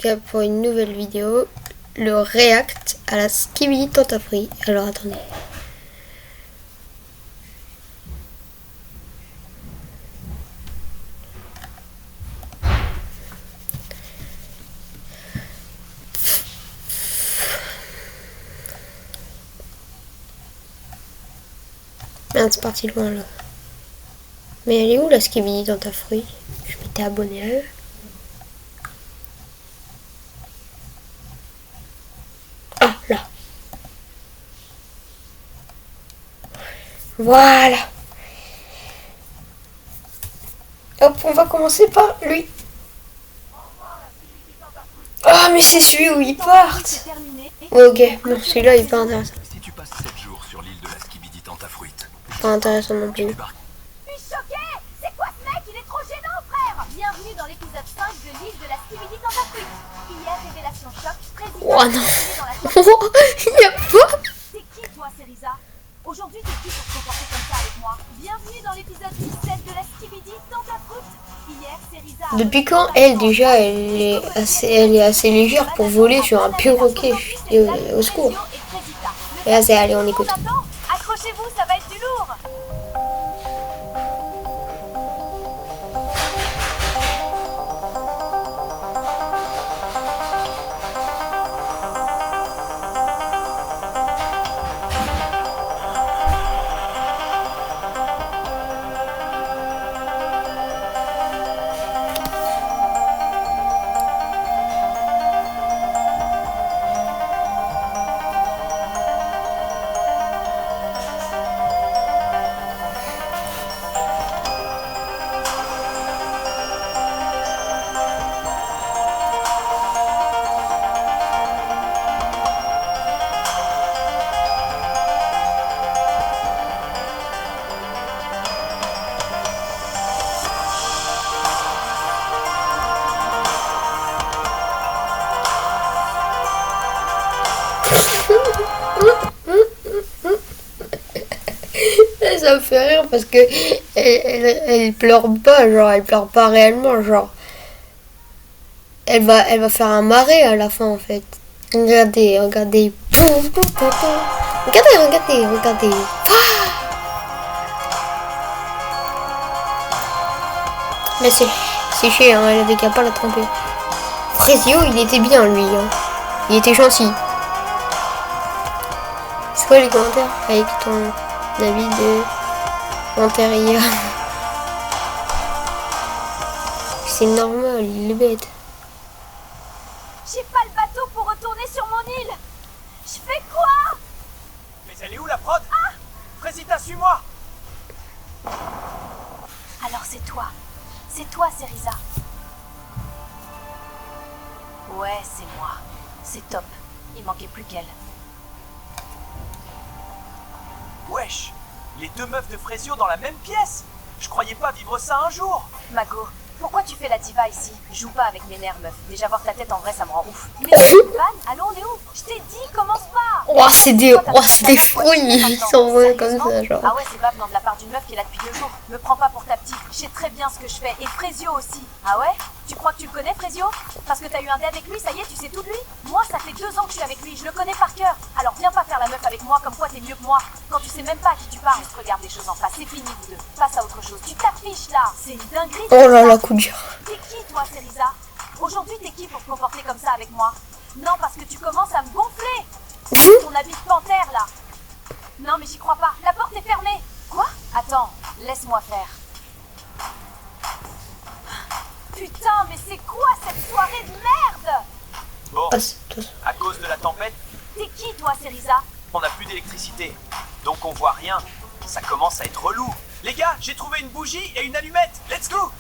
cas pour une nouvelle vidéo, le react à la Skibidi Toilet Free. Alors attendez. Merde, c'est parti loin là. Mais elle est où la Skibidi Toilet Free? Je m'étais abonné à eux. Ah, là. Voilà. Hop, on va commencer par lui. Ah, mais c'est celui où ils partent. Ouais, ok, bon, celui-là il est pas intéressant. Si tu passes 7 jours sur l'île de la Skibidi Tentafruit, Pas intéressant non plus. Je suis choquée! C'est quoi ce mec? Il est trop gênant, frère! Bienvenue dans l'épisode 5 de l'île de la Skibidi Tentafruit. Hier, révélation choc, président Oh non. dans la Il y a pas. C'est qui, toi, Seriza? Aujourd'hui, t'es qui pour te comporter comme ça avec moi? Bienvenue dans l'épisode 17 de la Skibidi Tentafruit. Hier, Seriza... Depuis quand elle déjà elle est assez légère pour voler sur un perroquet? Au secours. Et là c'est allez on écoute. Accrochez-vous, ça va être du lourd. Ça me fait rire parce que elle pleure pas, genre elle pleure pas réellement, genre elle va faire un marais à la fin en fait. Regardez, regardez. Regardez, regardez, regardez. Mais c'est chier, hein, elle avait qu'à pas la tromper. Frezio, il était bien lui, hein. Il était gentil. C'est quoi les commentaires avec ton avis de Monteria? C'est normal, il est bête. J'ai pas le bateau pour retourner sur mon île. Je fais quoi? mais elle est où la prod? Frésita, suis-moi! Alors c'est toi. C'est toi, Seriza. Ouais, c'est moi. C'est top. Il manquait plus qu'elle. Wesh! Les deux meufs de Frésio dans la même pièce! Je croyais pas vivre ça un jour! Mago, pourquoi tu fais la diva ici? Joue pas avec mes nerfs, meuf. Déjà voir ta tête en vrai, ça me rend ouf. Mais c'est une vanne? Allô, on est où? Je t'ai dit, commence pas! Oh, c'est des fruits, ils s'envolent comme ça, genre. Ah ouais, c'est pas venant de la part d'une meuf qui est là depuis 2 jours. Me prends pas pour ta petite. Je sais très bien ce que je fais. Et Frésio aussi. Ah ouais? Tu crois que tu le connais, Frésio? Parce que t'as eu un dé avec lui, ça y est, tu sais tout de lui? Moi, ça fait 2 ans que je suis avec lui, je le connais par cœur. Alors viens pas faire la meuf avec moi comme quoi t'es mieux que moi. Quand tu sais même pas à qui tu parles, juste regarde les choses en face. C'est fini, vous deux. Passe à autre chose. Tu t'affiches là. C'est une dinguerie. Oh là là, coup dur. T'es qui, toi, Seriza? Aujourd'hui, t'es qui pour te comporter comme ça avec moi? Non, parce que tu commences à me gonfler. Ton habit de panthère, là. Non, mais j'y crois pas. La porte est fermée. Quoi? Attends, laisse-moi faire. Putain, mais c'est quoi cette soirée de merde? Bon, Ah, c'est tout. à cause de la tempête, T'es qui, toi, Seriza? on n'a plus d'électricité. Donc on voit rien. Ça commence à être relou. Les gars, j'ai trouvé une bougie et une allumette. Let's go!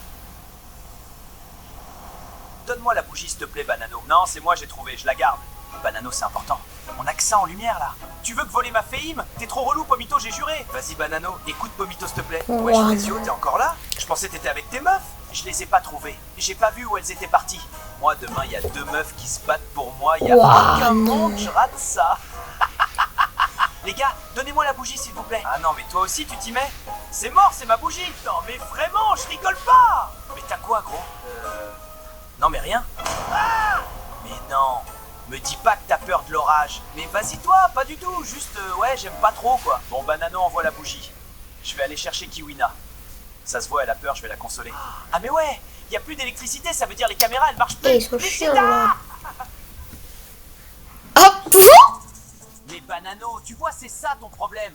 Donne-moi la bougie, s'il te plaît, Banano. Non, c'est moi, j'ai trouvé, je la garde. Banano, c'est important. On a que ça en lumière, là. Tu veux que voler ma féime? T'es trop relou, Pomito, j'ai juré. Vas-y, Banano, écoute Pomito, s'il te plaît. Wow. Wesh, Frésio, t'es encore là? Je pensais que t'étais avec tes meufs. Je les ai pas trouvées. J'ai pas vu où elles étaient parties. Moi, demain, il y a 2 meufs qui se battent pour moi. Il y a aucun monde, je rate ça. Les gars, donnez-moi la bougie, s'il vous plaît. Ah non, mais toi aussi, tu t'y mets? C'est mort, c'est ma bougie. Non, mais vraiment, je rigole pas. Mais t'as quoi, gros? Non, mais rien. Ah! non, me dis pas que t'as peur de l'orage. Mais vas-y toi, pas du tout, juste ouais, j'aime pas trop quoi. Bon, Banano envoie la bougie. Je vais aller chercher Kiwina. Ça se voit, elle a peur, je vais la consoler. Ah mais ouais, y a plus d'électricité, ça veut dire les caméras elles marchent plus. Ils sont Mais chiants c'est là. Ah, Mais Banano, tu vois, c'est ça ton problème.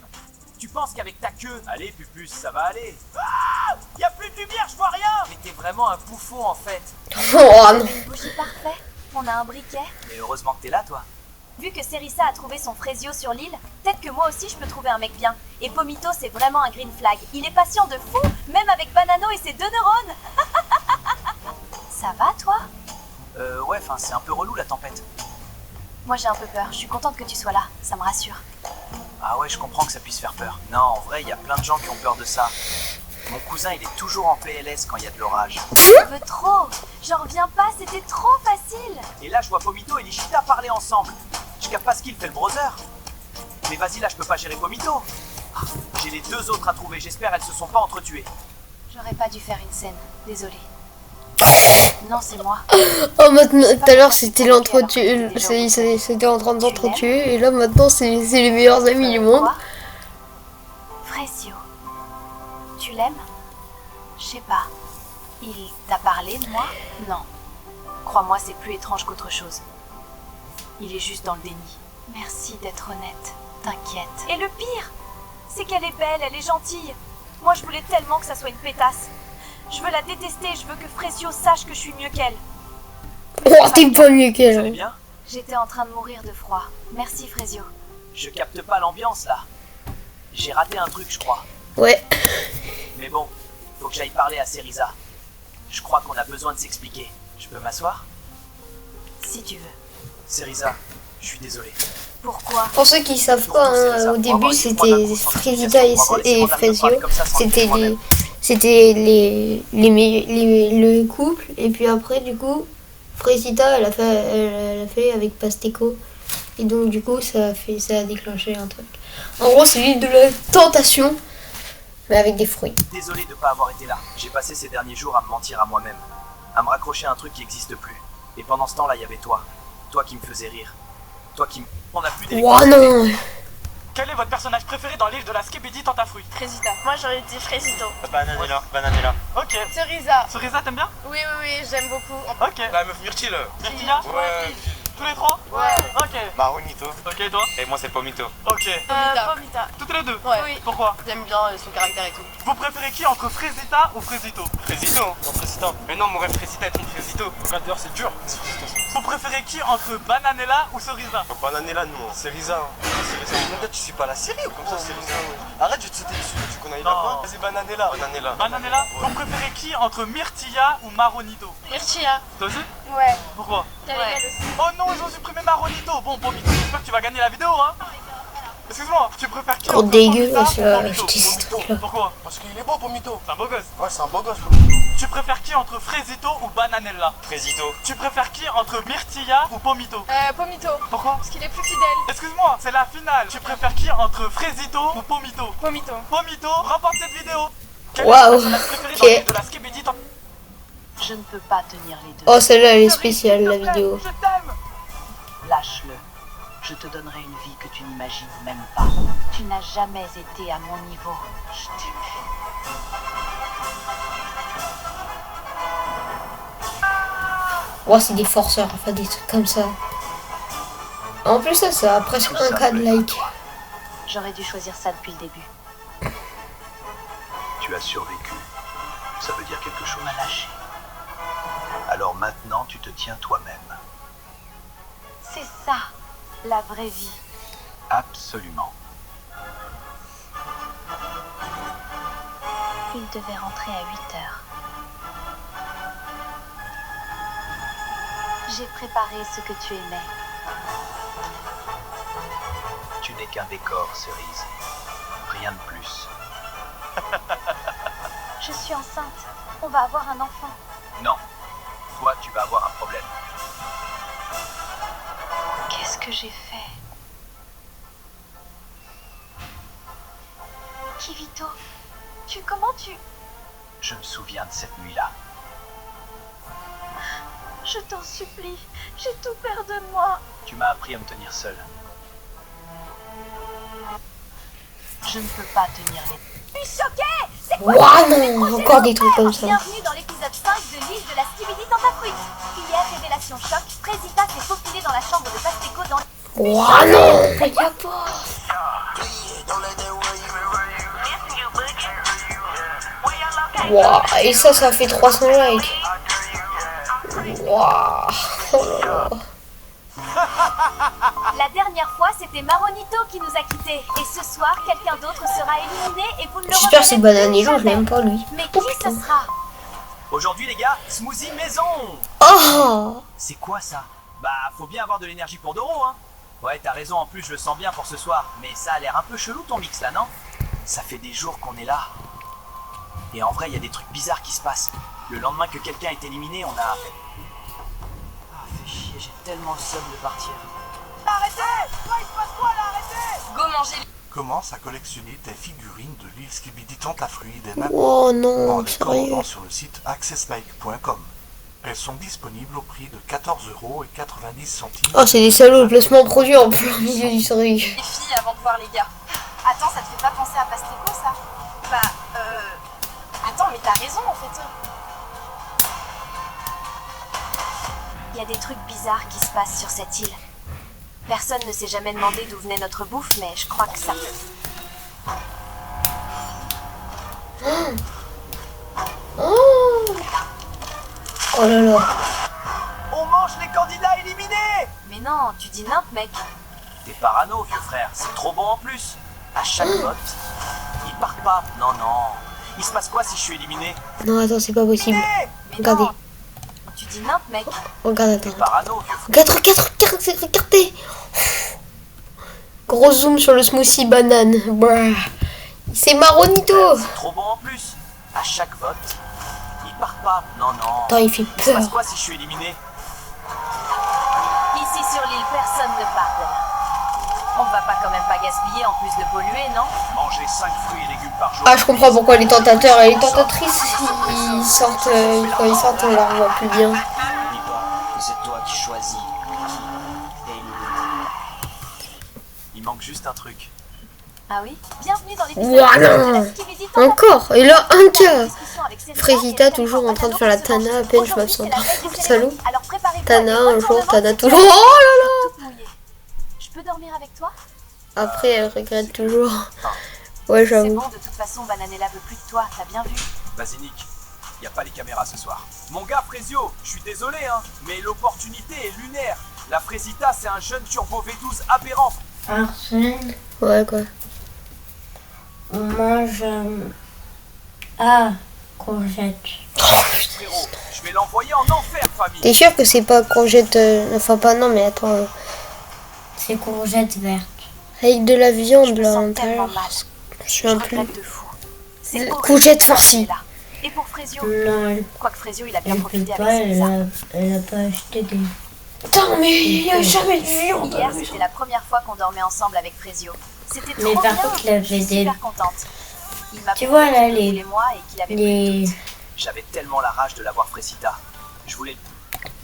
Tu penses qu'avec ta queue... Allez, Pupus, ça va aller. Ah, y a plus de lumière, je vois rien. Mais t'es vraiment un bouffon, en fait. Oh non. Une bougie parfait. On a un briquet. Mais heureusement que t'es là, toi. Vu que Serissa a trouvé son Frésio sur l'île, peut-être que moi aussi je peux trouver un mec bien. Et Pomito, c'est vraiment un green flag. Il est patient de fou, même avec Banano et ses 2 neurones. Ça va, toi? Ouais, enfin, c'est un peu relou, la tempête. Moi j'ai un peu peur. Je suis contente que tu sois là. Ça me rassure. Ah ouais, je comprends que ça puisse faire peur. Non, en vrai, il y a plein de gens qui ont peur de ça. Mon cousin, il est toujours en PLS quand il y a de l'orage. Un peu trop. J'en reviens pas, c'était trop facile. Et là, je vois Pomito et Nishita parler ensemble. Je capte pas ce qu'il fait le brother. Mais vas-y, là, je peux pas gérer Pomito. Ah, j'ai les 2 autres à trouver, j'espère elles se sont pas entretuées. J'aurais pas dû faire une scène. Désolée. Non, c'est moi. Oh, maintenant, tout à l'heure c'était l'entretue. C'était en train de s'entretuer. Et là maintenant c'est les meilleurs amis du monde. Quoi? Frésio. Tu l'aimes? Je sais pas. Il t'a parlé de moi? Non. Crois-moi, c'est plus étrange qu'autre chose. Il est juste dans le déni. Merci d'être honnête. T'inquiète. Et le pire, c'est qu'elle est belle, elle est gentille. Moi, je voulais tellement que ça soit une pétasse. Je veux la détester, je veux que Frésio sache que je suis mieux qu'elle. Oh, t'es pas mieux Vous allez qu'elle. bien? J'étais en train de mourir de froid. Merci, Frésio. Je capte pas l'ambiance, là. J'ai raté un truc, je crois. Ouais. Mais bon, faut que j'aille parler à Serisa. Je crois qu'on a besoin de s'expliquer. Je peux m'asseoir? Si tu veux. Serisa, je suis désolé. Pourquoi? Pour ceux qui savent pas, hein, au début c'était Frésita et Frésio. C'était le couple. Et puis après du coup, Frésita elle a fait avec Pasteco. Et donc du coup ça a déclenché un truc. En gros c'est l'île de la tentation. Mais avec des fruits. Désolé de pas avoir été là. J'ai passé ces derniers jours à me mentir à moi-même. À me raccrocher à un truc qui n'existe plus. Et pendant ce temps-là, il y avait toi. Toi qui me faisais rire. Toi qui me... On a plus Ouah d'électricité. non. Quel est votre personnage préféré dans l'île de la Skibidi Tentafruit? Frésita. Moi j'aurais dit Frésito. Bananella. Bananella. Ok. Cerisa. Cerisa, t'aimes bien? Oui, j'aime beaucoup. Ok. La meuf Myrtille. Myrtilla? Ouais. Tous les 3? Ouais. Ok. Maronito. Ok, et toi? Et moi c'est Pomito. Ok. Pomita. Toutes les 2? Ouais. Oui. Pourquoi? J'aime bien son caractère et tout. Vous préférez qui entre Frésita ou Frésito? Frésito. Non, Frésito. Mais non, mon rêve Frésita est une Frésito. Regarde dehors, c'est dur. Vous préférez qui entre Bananella ou Cerisa? Bananella, non. Cerisa. Cerisa. Tu suis pas la série ou comme ça, Cerisa? Arrête, je te sauter dessus. Tu connais Non. pas? Vas-y, Bananella. Bananella. Bananella? Vous préférez qui entre Myrtilla ou Maronito? Myrtilla. Toi aussi? Ouais. Pourquoi? Elle est belle aussi. Oh non, ils ont supprimé Maronito. Bon, Pomito, j'espère que tu vas gagner la vidéo, hein. Excuse-moi, tu préfères qui Trop entre dégueu, Pomita je ou Pomito? dis ces trucs-là. Pourquoi? Parce qu'il est beau, Pomito. C'est un beau gosse. Ouais, c'est un beau gosse, Pomito. Tu préfères qui entre Frésito ou Bananella? Frésito. Tu préfères qui entre Myrtilla ou Pomito? Pomito. Pourquoi? Parce qu'il est plus fidèle. Excuse-moi, c'est la finale. Tu préfères qui entre Frésito ou Pomito? Pomito. Pomito, remporte cette vidéo. Quel Waouh. est ton personnage préféré dans Ok. l'île de la Skibidi Tentafruit? Je ne peux pas tenir les deux. Oh celle-là elle est spéciale la vidéo. Je t'aime. Lâche-le. Je te donnerai une vie que tu n'imagines même pas. Tu n'as jamais été à mon niveau. Je t'aime. Oh c'est des forceurs, enfin des trucs comme ça. En plus ça a presque un cas de like. J'aurais dû choisir ça depuis le début. Tu as survécu. Ça veut dire quelque chose. M'a lâché. Alors maintenant, tu te tiens toi-même. C'est ça, la vraie vie. Absolument. Il devait rentrer à 8 heures. J'ai préparé ce que tu aimais. Tu n'es qu'un décor, Cerise. Rien de plus. Je suis enceinte. On va avoir un enfant. Non. Toi, tu vas avoir un problème. Qu'est-ce que j'ai fait? Kivito, comment tu... Je me souviens de cette nuit-là. Je t'en supplie, j'ai tout pardonne-moi. Tu m'as appris à me tenir seul. Je ne peux pas tenir les... Je suis choquée. C'est quoi Ouah non, encore des trucs comme ça. Bienvenue dans l'épisode 5 de l'île de la Skibidi Tentafruit. Hier, révélation choc, Frésita s'est faufilée dans la chambre de Pasteco dans... Ouah non, y a pas. Ouah, et ça fait 300 likes. Ouah. La dernière fois, c'était Maronito qui nous a quittés. Et ce soir, quelqu'un d'autre sera éliminé et vous ne le J'espère que c'est reverrez Bananello, je jamais. l'aime pas lui. Mais Oh, qui putain. ce sera? Aujourd'hui les gars, smoothie maison. Oh. C'est quoi ça? Bah faut bien avoir de l'énergie pour Doro hein. Ouais t'as raison, en plus je le sens bien pour ce soir. Mais ça a l'air un peu chelou ton mix là non? Ça fait des jours qu'on est là. Et en vrai il y a des trucs bizarres qui se passent. Le lendemain que quelqu'un est éliminé on a... Ah fais chier, j'ai tellement le seum de partir. Arrêtez! Quoi, il se passe quoi là? Arrêtez! Go manger. Commence à collectionner tes figurines de l'île Skibidi Tentafruit dès maintenant Oh en non, les sérieux. commandant sur le site accessbike.com. Elles sont disponibles au prix de 14,90 €. Oh, c'est des salauds, le placement produit en plein milieu du truc. Les filles avant de voir les gars. Attends, ça te fait pas penser à Pasteco, ça? Bah, Attends, mais t'as raison en fait. Il y a des trucs bizarres qui se passent sur cette île. Personne ne s'est jamais demandé d'où venait notre bouffe, mais je crois que ça... Oh là là. On mange les candidats éliminés! Mais non, tu dis nimp, mec. T'es parano vieux frère, c'est trop bon en plus. À chaque vote, ils partent pas. Non non. Il se passe quoi si je suis éliminé? Non, attends, c'est pas possible. Eh Mais Regardez. non, tu dis nimp, mec. Regarde, attends. T'es parano vieux frère. Regardez. Gros zoom sur le smoothie banane. Brah. C'est Maronito. C'est trop bon en plus. À chaque vote, ils partent pas. Non non. Attends, il fait Il se passe peur. quoi si je suis éliminé? Ici sur l'île, personne ne pardonne. On va pas quand même pas gaspiller en plus de polluer, non? Manger 5 fruits et légumes par jour. Ah, je comprends pourquoi les tentateurs et les tentatrices, ils sortent, quand ils sortent, on leur voit plus bien. Dis-toi que c'est toi qui choisis. Il manque juste un truc. Ah oui? Bienvenue dans l'épisode Ouah, de la non. Skibidi Tentafruit. Encore. Et là, un cas. Discussion avec Célina Frésita, et toujours en train de faire la Tana, à peine je Aujourd'hui, m'absente. c'est la veille des Salaud. cérémonies, alors préparez-vous à Tana, des un jour, retournements Tana de toujours. situation. Oh là là. Toute mouillée. Je peux dormir avec toi? Après, elle regrette toujours. Ouais, C'est j'avoue. bon, de toute façon, Bananella veut plus de toi, t'as bien vu. Vas-y Nick, y a pas les caméras ce soir. Mon gars Frésio, je suis désolé hein, mais l'opportunité est lunaire. La Frésita c'est un jeune turbo V12 aberrant. Arsène, Ouais, quoi. on mange... Ah, courgette. Frérot, je vais l'envoyer en enfer famille. T'es sûr que c'est pas courgette... Enfin, pas non, mais attends. C'est courgette verte. Avec de la viande, là, à sens l'intérieur. tellement mal. Je suis un peu... regrette de fou. C'est horrible. Courgette farcie. Là. Et pour Frésio, Non, quoique Frésio il a bien elle peut profité pas, avec Célisa. elle a pas acheté des... Putain, mais il y a jamais de viande. Hier c'était la première fois qu'on dormait ensemble avec Frésio. C'était trop Mais par bien, contre, il avait je suis des... super contente. Il m'a Tu prouvé vois, là, qu'il les- voulait moi et qu'il avait Les... J'avais tellement la rage de l'avoir Frésita. Je voulais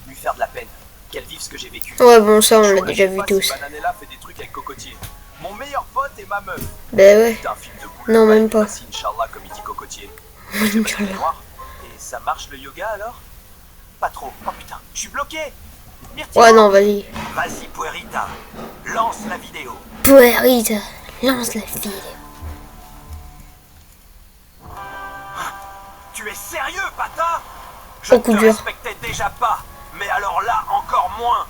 lui faire de la peine. Qu'elle vive ce que j'ai vécu. Ouais, bon, ça, on Je l'a vois déjà pas vu si tous. Bananella fait des trucs avec Cocotier. Mon meilleur pote et ma meuf. Ben ouais. Putain, film de boule. Non, même pas. Voici, Inch'Allah, comme il dit Cocotier. Moi, j'ai pas de mémoire. Et ça marche le yoga alors? Pas trop. Oh putain, je suis bloqué. Myrtille. Ouais, non, vas-y. Vas-y, Puerita. Lance la vidéo. Puerita, lance la fille. Tu es sérieux, Pata? Je Oh, ne coup te dur. respectais déjà pas. Mais alors là, encore moins.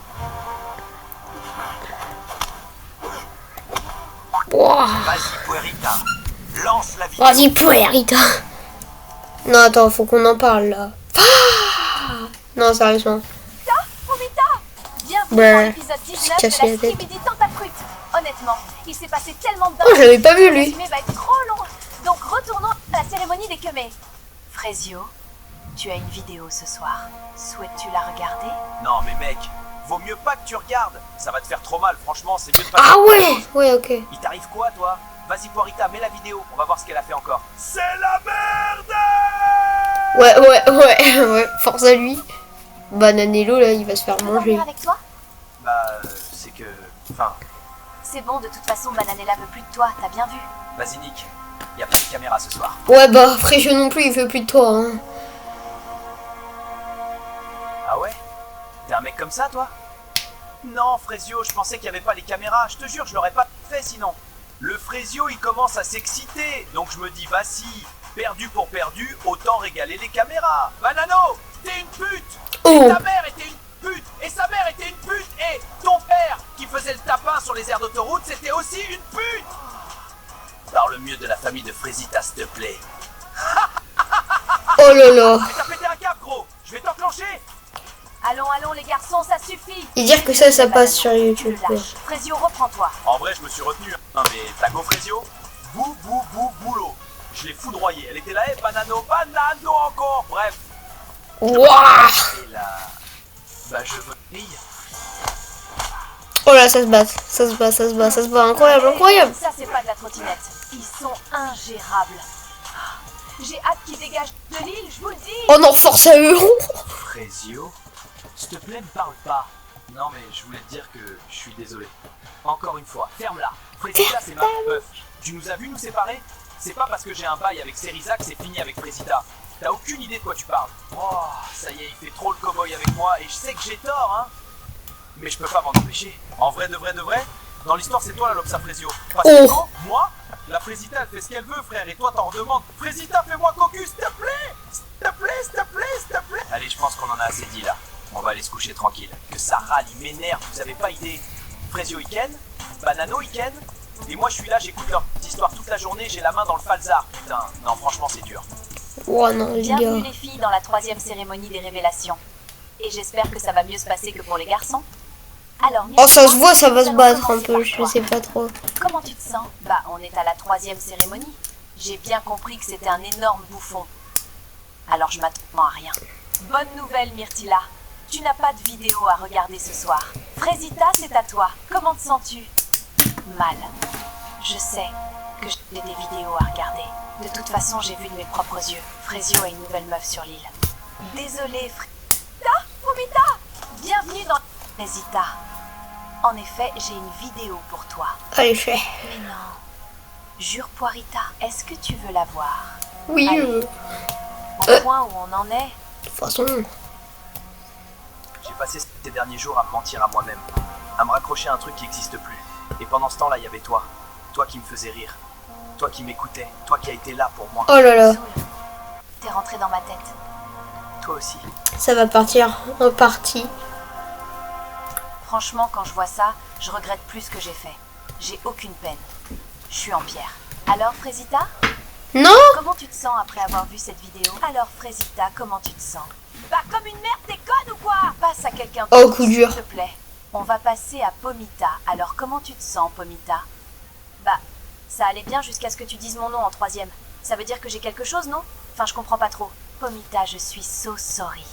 Ouah. Vas-y, Puerita. Lance la vidéo. Vas-y, Puerita. Non, attends, faut qu'on en parle, là. Ah. Non, sérieusement. Fumita! Bienvenue Ouais, dans l'épisode 19 se casser de la la tête. Skibidi Tentafruit. Honnêtement, il s'est passé tellement de Oh, je l'avais pas vu, Le lui. résumé va être trop long. Donc retournons à la cérémonie des queumés. Frésio, tu as une vidéo ce soir. Souhaites-tu la regarder? Non, mais mec, vaut mieux pas que tu regardes. Ça va te faire trop mal, franchement, c'est mieux de pas. Ah ouais. Ouais, ok. Il t'arrive quoi, toi? Vas-y, Puerita, mets la vidéo. On va voir ce qu'elle a fait encore. C'est la merde! Ouais, ouais, ouais, ouais. Force à lui. Bananello, là, il va se faire Je peux manger. dormir avec toi? Bah, c'est que... Enfin, C'est bon, de toute façon, Bananella veut plus de toi, t'as bien vu. vas-y Nick, y a pas de caméra ce soir. Ouais, bah, Frégio non plus, il veut plus de toi, hein. Ah ouais? T'es un mec comme ça, toi? Non, Frésio, je pensais qu'il y avait pas les caméras. Je te jure, je l'aurais pas fait sinon. Le Frésio, il commence à s'exciter. Donc je me dis, vas-y, perdu pour perdu, autant régaler les caméras. Banano, t'es une pute! Oh. Et ta mère était une pute! Et sa mère était une pute! Et ton père, qui faisait le tapin sur les aires d'autoroute, c'était aussi une pute! Parle mieux de la famille de Frésita, s'il te plaît. Oh là là. Mais t'as pété un câble, gros! Je vais t'enclencher! Allons, allons, les garçons, ça suffit. Et dire que ça passe sur YouTube. Tu le lâches. Frésio, reprends-toi. En vrai, je me suis retenu. Non mais, Taco Frésio, boulot. Je l'ai foudroyé. Elle était là, banano encore. Bref. Wouah. Et là, bah je veux fille. Oh là, ça se bat. Incroyable. Ça, c'est pas de la trottinette. Ils sont ingérables. J'ai hâte qu'ils dégagent de l'île, je vous le dis. Oh non, force à eux. Frésio, s'il te plaît, me parle pas. Non mais je voulais te dire que je suis désolé. Encore une fois, ferme-la. Frésita, c'est ma meuf. Tu nous as vu nous séparer? C'est pas parce que j'ai un bail avec Seriza que c'est fini avec Frésita. T'as aucune idée de quoi tu parles. Oh, ça y est, il fait trop le cow-boy avec moi et je sais que j'ai tort, hein. Mais je peux pas m'en empêcher. En vrai, de vrai, dans l'histoire, c'est toi la Lopsa Frésio. Parce que non, moi, la Frésita, elle fait ce qu'elle veut, frère, et toi, t'en redemandes. Frésita, fais-moi cocu, s'il te plaît. S'il te plaît. Allez, je pense qu'on en a assez dit, là. On va aller se coucher tranquille. Que ça râle, il m'énerve, vous avez pas idée. Frésio, il ken. Banano, il ken. Et moi, je suis là, j'écoute leur petite histoire toute la journée, j'ai la main dans le falzar. Putain, non, franchement, c'est dur. Oh non, les Bienvenue gars. les filles dans la 3e cérémonie des révélations. Et j'espère que ça va mieux se passer que pour les garçons. Alors, Oh, ça se voit, ça va nous se allons battre un commencer peu, par je toi. sais pas trop. Comment tu te sens? Bah, on est à la 3e cérémonie. J'ai bien compris que c'était un énorme bouffon. Alors je m'attends à rien. Bonne nouvelle, Myrtilla. Tu n'as pas de vidéo à regarder ce soir. Frésita, c'est à toi. Comment te sens-tu? Mal. Je sais que j'ai des vidéos à regarder. De toute façon, j'ai vu de mes propres yeux. Frésio a une nouvelle meuf sur l'île. Désolée, Frésita. Fumita. Bienvenue dans Frésita. En effet, j'ai une vidéo pour toi. Allez, fais. Mais non. Jure, Poirita, est-ce que tu veux la voir? Oui, Allez. Au point où on en est. de toute façon. J'ai passé ces derniers jours à me mentir à moi-même, à me raccrocher à un truc qui n'existe plus. Et pendant ce temps-là, il y avait toi. Toi qui me faisais rire. Toi qui m'écoutais. Toi qui as été là pour moi. Oh là là. T'es rentré dans ma tête. Toi aussi. Ça va partir en partie. Franchement, quand je vois ça, je regrette plus ce que j'ai fait. J'ai aucune peine. Je suis en pierre. Alors, Frésita? Non. Comment tu te sens après avoir vu cette vidéo? Alors, Frésita, comment tu te sens? Bah, comme une merde, t'es conne ou quoi? Passe à quelqu'un Oh, d'autre, coup dur. s'il te plaît. On va passer à Pomita. Alors, comment tu te sens, Pomita? Bah, ça allait bien jusqu'à ce que tu dises mon nom en 3e. Ça veut dire que j'ai quelque chose, non? Enfin, je comprends pas trop. Pomita, je suis so sorry.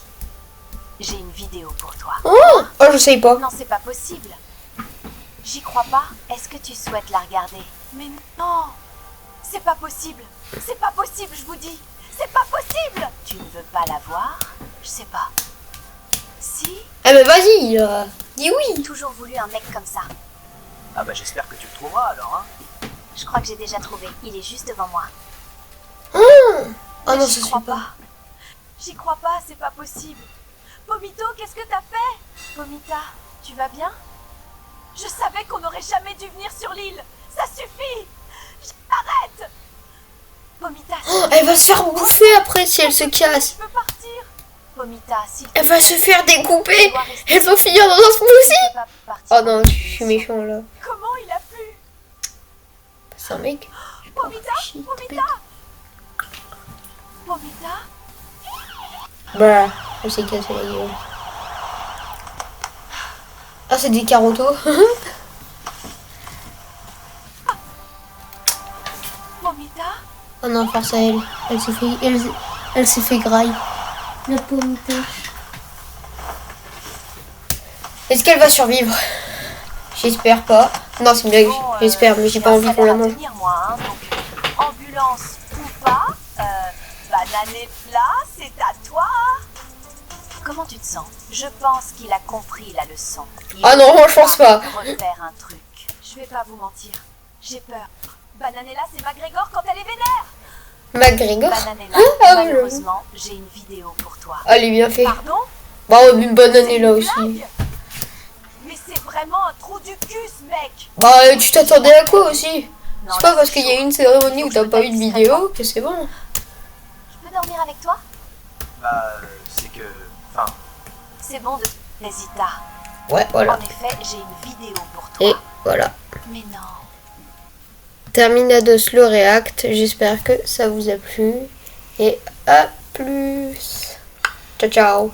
J'ai une vidéo pour toi. Oh, je sais pas. Non, c'est pas possible. J'y crois pas. Est-ce que tu souhaites la regarder? Mais non! C'est pas possible. C'est pas possible, je vous dis. C'est pas possible! Tu ne veux pas la voir? Je sais pas. Si? Eh ben vas-y, dis oui. J'ai toujours voulu un mec comme ça. Ah bah j'espère que tu le trouveras alors, hein. Je crois que j'ai déjà trouvé. Il est juste devant moi. Oh non, ça J'y se crois fait pas. J'y crois pas, c'est pas possible. Pomito, qu'est-ce que t'as fait? Pomita, tu vas bien? Je savais qu'on n'aurait jamais dû venir sur l'île. Ça suffit! J'arrête! Pomita, Oh, elle va se faire bouffer après si elle se casse. je peux partir. Pomita, s'il te Elle va se faire découper. dois rester. Elle va finir dans un smoothie. Je peux pas partir. Oh non, je suis méchant là. Comment il a pu? C'est un mec. Pomita, Pomita, Pomita. Bah, elle s'est cassée la gueule. Ah, c'est des carottos. Pomita. Oh non, force à elle. Elle s'est fait graille. La pomita. Est-ce qu'elle va survivre? J'espère pas. Non, c'est bien. Bon, J'espère, mais j'ai pas envie qu'on la mange. Moi, hein, donc, ambulance ou pas, Bananella, c'est à toi. comment tu te sens? Je pense qu'il a compris la leçon. Ah non, je pense pas. Refaire un truc. Je vais pas vous mentir. J'ai peur. Bananella, c'est McGregor quand elle est vénère. McGregor. Bananella, Ah, malheureusement, j'ai une vidéo pour toi. Elle est bien fait. Pardon? Bah, une Bananella aussi. Blague? Mais c'est vraiment un trou du cul, ce mec. Bah, tu t'attendais à quoi aussi? Non, C'est pas là, parce c'est qu'il y a chaud. une cérémonie Il où faut t'as que pas je eu de me vidéo que c'est bon. Je peux dormir avec toi? Bah, c'est que... Enfin, C'est bon de... Hésita. Ouais, voilà. En effet, j'ai une vidéo pour toi. Et voilà. Mais non. Terminados le React. J'espère que ça vous a plu. Et à plus. Ciao, ciao.